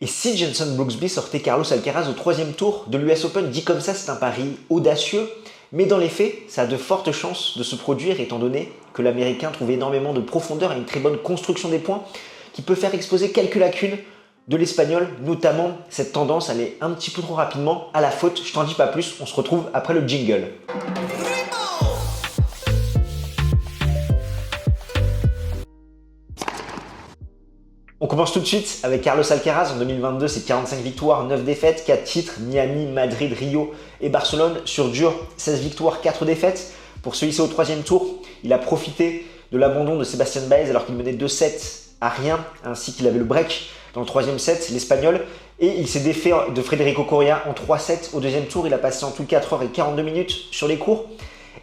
Et si Jenson Brooksby sortait Carlos Alcaraz au troisième tour de l'US Open, dit comme ça, c'est un pari audacieux, mais dans les faits, ça a de fortes chances de se produire étant donné que l'Américain trouve énormément de profondeur et une très bonne construction des points qui peut faire exposer quelques lacunes de l'Espagnol, notamment cette tendance à aller un petit peu trop rapidement à la faute. Je t'en dis pas plus, on se retrouve après le jingle. On commence tout de suite avec Carlos Alcaraz. En 2022, c'est 45 victoires, 9 défaites, 4 titres, Miami, Madrid, Rio et Barcelone. Sur dur, 16 victoires, 4 défaites. Pour se hisser au troisième tour, il a profité de l'abandon de Sébastien Baez alors qu'il menait 2-7 à rien, ainsi qu'il avait le break dans le troisième set, l'Espagnol. Et il s'est défait de Federico Coria en 3-7 au deuxième tour. Il a passé en tout 4 heures et 42 minutes sur les cours.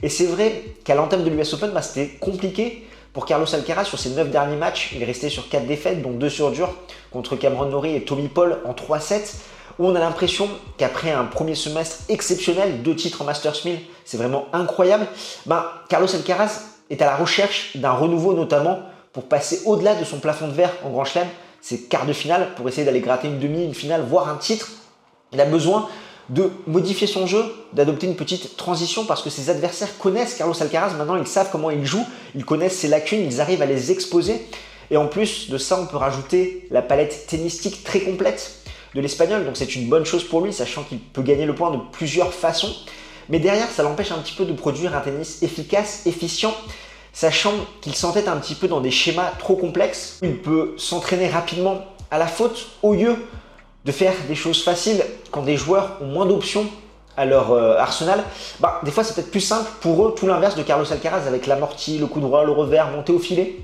Et c'est vrai qu'à l'entame de l'US Open, c'était compliqué. Pour Carlos Alcaraz, sur ses 9 derniers matchs, il est resté sur 4 défaites, dont 2 sur dur contre Cameron Norrie et Tommy Paul en 3-7, où on a l'impression qu'après un premier semestre exceptionnel, 2 titres en Masters 1000, c'est vraiment incroyable, Carlos Alcaraz est à la recherche d'un renouveau, notamment pour passer au-delà de son plafond de verre en Grand Chelem, ses quarts de finale, pour essayer d'aller gratter une demi, une finale, voire un titre. Il a besoin de modifier son jeu, d'adopter une petite transition parce que ses adversaires connaissent Carlos Alcaraz, maintenant ils savent comment il joue, ils connaissent ses lacunes, ils arrivent à les exposer. Et en plus de ça, on peut rajouter la palette tennistique très complète de l'Espagnol, donc c'est une bonne chose pour lui, sachant qu'il peut gagner le point de plusieurs façons. Mais derrière, ça l'empêche un petit peu de produire un tennis efficace, efficient, sachant qu'il s'entête un petit peu dans des schémas trop complexes. Il peut s'entraîner rapidement à la faute au lieu de faire des choses faciles quand des joueurs ont moins d'options à leur arsenal. Des fois, c'est peut-être plus simple pour eux, tout l'inverse de Carlos Alcaraz avec l'amorti, le coup droit, le revers, monter au filet.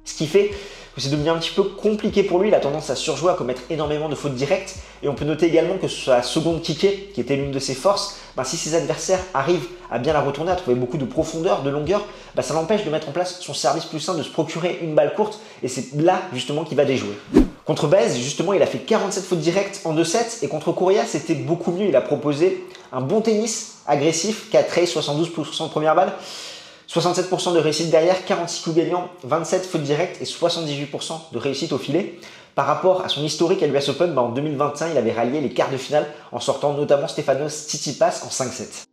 Ce qui fait que c'est devenu un petit peu compliqué pour lui. Il a tendance à surjouer, à commettre énormément de fautes directes. Et on peut noter également que sur la seconde kické, qui était l'une de ses forces, si ses adversaires arrivent à bien la retourner, à trouver beaucoup de profondeur, de longueur, ça l'empêche de mettre en place son service plus sain, de se procurer une balle courte. Et c'est là justement qu'il va déjouer. Contre Baez, justement, il a fait 47 fautes directes en 2-7 et contre Coria, c'était beaucoup mieux. Il a proposé un bon tennis agressif, 4 rays, 72% de première balle, 67% de réussite derrière, 46 coups gagnants, 27 fautes directes et 78% de réussite au filet. Par rapport à son historique à l'US Open, en 2021, il avait rallié les quarts de finale en sortant notamment Stefanos Tsitsipas en 5-7.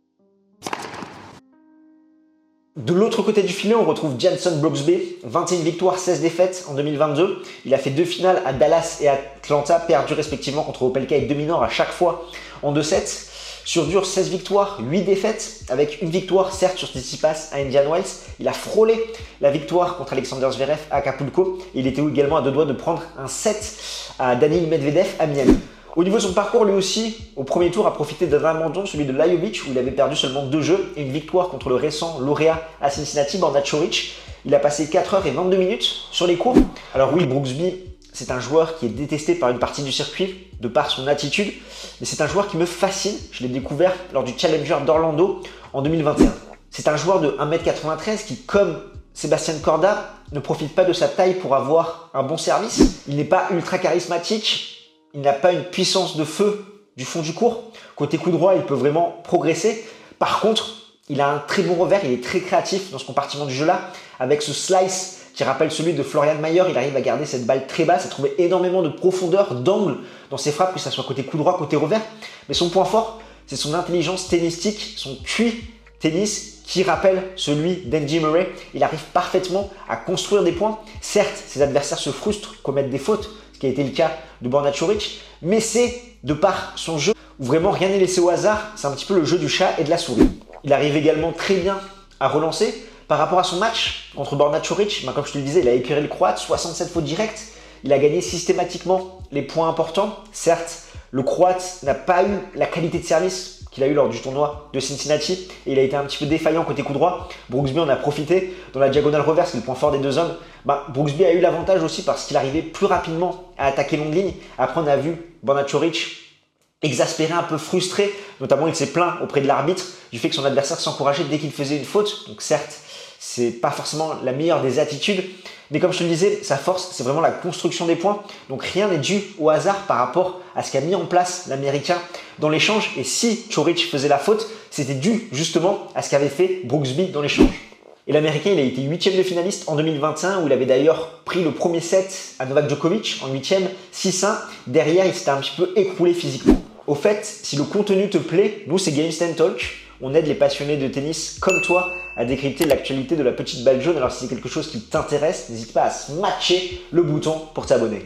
De l'autre côté du filet, on retrouve Jenson Brooksby, 21 victoires, 16 défaites en 2022. Il a fait 2 finales à Dallas et Atlanta, perdues respectivement contre Opelka et Dominor à chaque fois en 2-7. Sur dur, 16 victoires, 8 défaites, avec une victoire certes sur Tsitsipas à Indian Wells. Il a frôlé la victoire contre Alexander Zverev à Acapulco. Il était également à 2 doigts de prendre un set à Daniil Medvedev à Miami. Au niveau de son parcours, lui aussi, au premier tour, a profité d'un abandon, celui de Lajovic, où il avait perdu seulement 2 jeux, et une victoire contre le récent lauréat à Cincinnati, Borna Coric. Il a passé 4 heures et 22 minutes sur les cours. Alors oui, Brooksby, c'est un joueur qui est détesté par une partie du circuit, de par son attitude, mais c'est un joueur qui me fascine. Je l'ai découvert lors du Challenger d'Orlando en 2021. C'est un joueur de 1m93 qui, comme Sébastien Corda, ne profite pas de sa taille pour avoir un bon service. Il n'est pas ultra charismatique. Il n'a pas une puissance de feu du fond du court. Côté coup droit, il peut vraiment progresser. Par contre, il a un très bon revers, il est très créatif dans ce compartiment du jeu-là. Avec ce slice qui rappelle celui de Florian Mayer, il arrive à garder cette balle très basse, à trouver énormément de profondeur, d'angle dans ses frappes, que ce soit côté coup droit, côté revers. Mais son point fort, c'est son intelligence tennistique, son QI tennis qui rappelle celui d'Andy Murray. Il arrive parfaitement à construire des points. Certes, ses adversaires se frustrent, commettent des fautes, ce qui a été le cas de Borna Coric, mais c'est de par son jeu où vraiment rien n'est laissé au hasard. C'est un petit peu le jeu du chat et de la souris. Il arrive également très bien à relancer. Par rapport à son match contre Borna Coric, comme je te le disais, il a écœuré le Croate, 67 fautes directes. Il a gagné systématiquement les points importants. Certes, le Croate n'a pas eu la qualité de service qu'il a eu lors du tournoi de Cincinnati et il a été un petit peu défaillant côté coup droit. Brooksby en a profité dans la diagonale reverse, qui est le point fort des deux hommes. Brooksby a eu l'avantage aussi parce qu'il arrivait plus rapidement à attaquer longue ligne. Après, on a vu Borna Coric exaspéré, un peu frustré, notamment il s'est plaint auprès de l'arbitre du fait que son adversaire s'encourageait dès qu'il faisait une faute. Donc certes, c'est pas forcément la meilleure des attitudes, mais comme je te le disais, sa force, c'est vraiment la construction des points. Donc rien n'est dû au hasard par rapport à ce qu'a mis en place l'Américain dans l'échange. Et si Coric faisait la faute, c'était dû justement à ce qu'avait fait Brooksby dans l'échange. Et l'Américain, il a été 8e de finaliste en 2021 où il avait d'ailleurs pris le premier set à Novak Djokovic en 8e, 6-1. Derrière, il s'était un petit peu écroulé physiquement. Au fait, si le contenu te plaît, nous c'est Game Stand Talk. On aide les passionnés de tennis comme toi à décrypter l'actualité de la petite balle jaune. Alors si c'est quelque chose qui t'intéresse, n'hésite pas à smatcher le bouton pour t'abonner.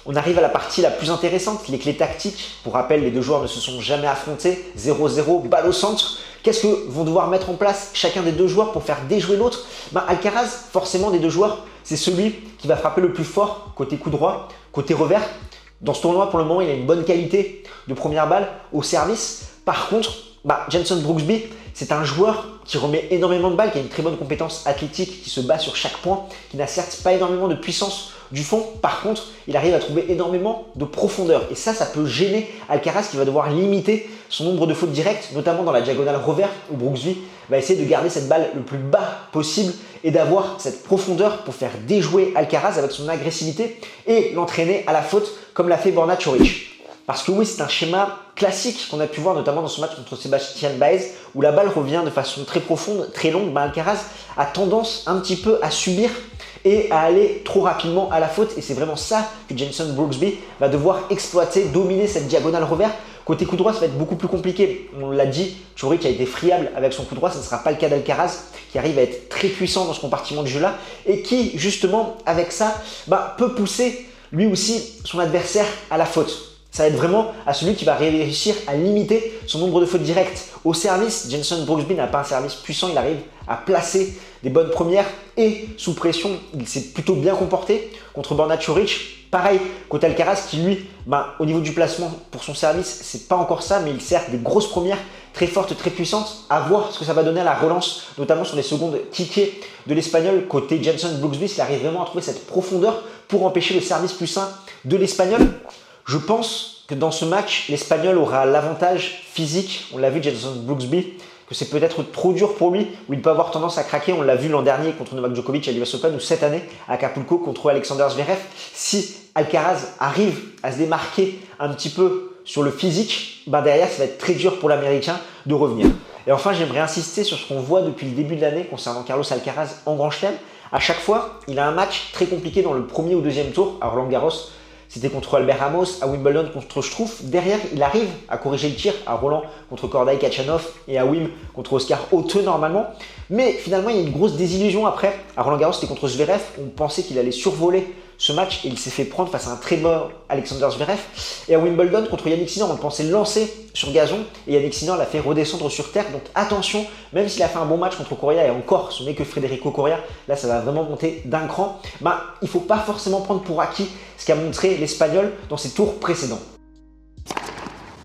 On arrive à la partie la plus intéressante, les clés tactiques. Pour rappel, les deux joueurs ne se sont jamais affrontés. 0-0, balle au centre. Qu'est-ce que vont devoir mettre en place chacun des deux joueurs pour faire déjouer l'autre? Alcaraz, forcément des deux joueurs, c'est celui qui va frapper le plus fort côté coup droit, côté revers. Dans ce tournoi, pour le moment, il a une bonne qualité de première balle au service. Par contre, Jenson Brooksby, c'est un joueur qui remet énormément de balles, qui a une très bonne compétence athlétique, qui se bat sur chaque point, qui n'a certes pas énormément de puissance du fond. Par contre, il arrive à trouver énormément de profondeur. Et ça peut gêner Alcaraz qui va devoir limiter son nombre de fautes directes, notamment dans la diagonale revers où Brooksby va essayer de garder cette balle le plus bas possible et d'avoir cette profondeur pour faire déjouer Alcaraz avec son agressivité et l'entraîner à la faute comme l'a fait Borna Coric. Parce que oui, c'est un schéma classique qu'on a pu voir notamment dans ce match contre Sebastian Baez où la balle revient de façon très profonde, très longue. Alcaraz a tendance un petit peu à subir et à aller trop rapidement à la faute. Et c'est vraiment ça que Jenson Brooksby va devoir exploiter, dominer cette diagonale revers. Côté coup droit, ça va être beaucoup plus compliqué. On l'a dit, Coric a été friable avec son coup droit. Ce ne sera pas le cas d'Alcaraz qui arrive à être très puissant dans ce compartiment de jeu-là et qui, justement, avec ça, peut pousser lui aussi son adversaire à la faute. Ça va être vraiment à celui qui va réussir à limiter son nombre de fautes directes. Au service, Jenson Brooksby n'a pas un service puissant, il arrive à placer des bonnes premières et sous pression, il s'est plutôt bien comporté contre Borna Coric. Pareil, côté Alcaraz qui lui, au niveau du placement pour son service, c'est pas encore ça, mais il sert des grosses premières très fortes, très puissantes. À voir ce que ça va donner à la relance, notamment sur les secondes kickées de l'Espagnol. Côté Jenson Brooksby, il arrive vraiment à trouver cette profondeur pour empêcher le service plus sain de l'Espagnol. Je pense que dans ce match, l'Espagnol aura l'avantage physique. On l'a vu, Jenson Brooksby, que c'est peut-être trop dur pour lui, où il peut avoir tendance à craquer. On l'a vu l'an dernier contre Novak Djokovic à l'US Open ou cette année à Acapulco contre Alexander Zverev. Si Alcaraz arrive à se démarquer un petit peu sur le physique, derrière, ça va être très dur pour l'Américain de revenir. Et enfin, j'aimerais insister sur ce qu'on voit depuis le début de l'année concernant Carlos Alcaraz en Grand Chelem. À chaque fois, il a un match très compliqué dans le premier ou deuxième tour. À Roland Garros, c'était contre Albert Ramos, à Wimbledon contre Struff. Derrière, il arrive à corriger le tir à Roland contre Korday Kachanov et à Wim contre Oscar Hauteux normalement. Mais finalement, il y a une grosse désillusion après. À Roland Garros, c'était contre Zverev. On pensait qu'il allait survoler ce match et il s'est fait prendre face à un très bon Alexander Zverev. Et à Wimbledon contre Yannick Sinner, on le pensait lancer sur gazon et Yannick Sinner l'a fait redescendre sur terre. Donc attention, même s'il a fait un bon match contre Coria et encore ce n'est que Federico Coria, là ça va vraiment monter d'un cran. Il ne faut pas forcément prendre pour acquis ce qu'a montré l'Espagnol dans ses tours précédents.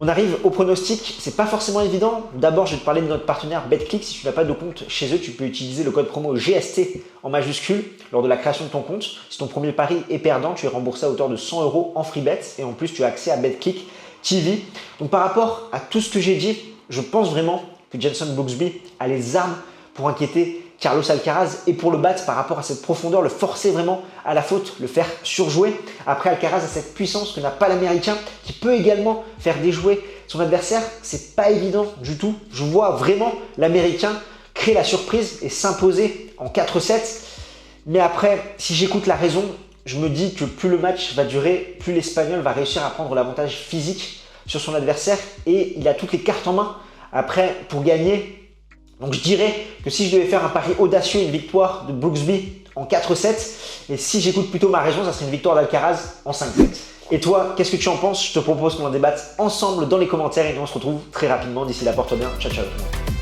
On arrive au pronostic, c'est pas forcément évident. D'abord, je vais te parler de notre partenaire BetClick. Si tu n'as pas de compte chez eux, tu peux utiliser le code promo GST en majuscule lors de la création de ton compte. Si ton premier pari est perdant, tu es remboursé à hauteur de 100 € en free bet et en plus, tu as accès à BetClick TV. Donc par rapport à tout ce que j'ai dit, je pense vraiment que Jenson Brooksby a les armes pour inquiéter Carlos Alcaraz et pour le battre par rapport à cette profondeur, le forcer vraiment à la faute, le faire surjouer. Après, Alcaraz a cette puissance que n'a pas l'Américain qui peut également faire déjouer son adversaire. C'est pas évident du tout. Je vois vraiment l'Américain créer la surprise et s'imposer en 4-7. Mais après, si j'écoute la raison, je me dis que plus le match va durer, plus l'Espagnol va réussir à prendre l'avantage physique sur son adversaire et il a toutes les cartes en main après pour gagner. Donc je dirais que si je devais faire un pari audacieux, une victoire de Brooksby en 4-7, et si j'écoute plutôt ma raison, ça serait une victoire d'Alcaraz en 5-7. Et toi, qu'est-ce que tu en penses? Je te propose qu'on en débatte ensemble dans les commentaires et nous on se retrouve très rapidement. D'ici là, porte-toi bien. Ciao, ciao tout le monde.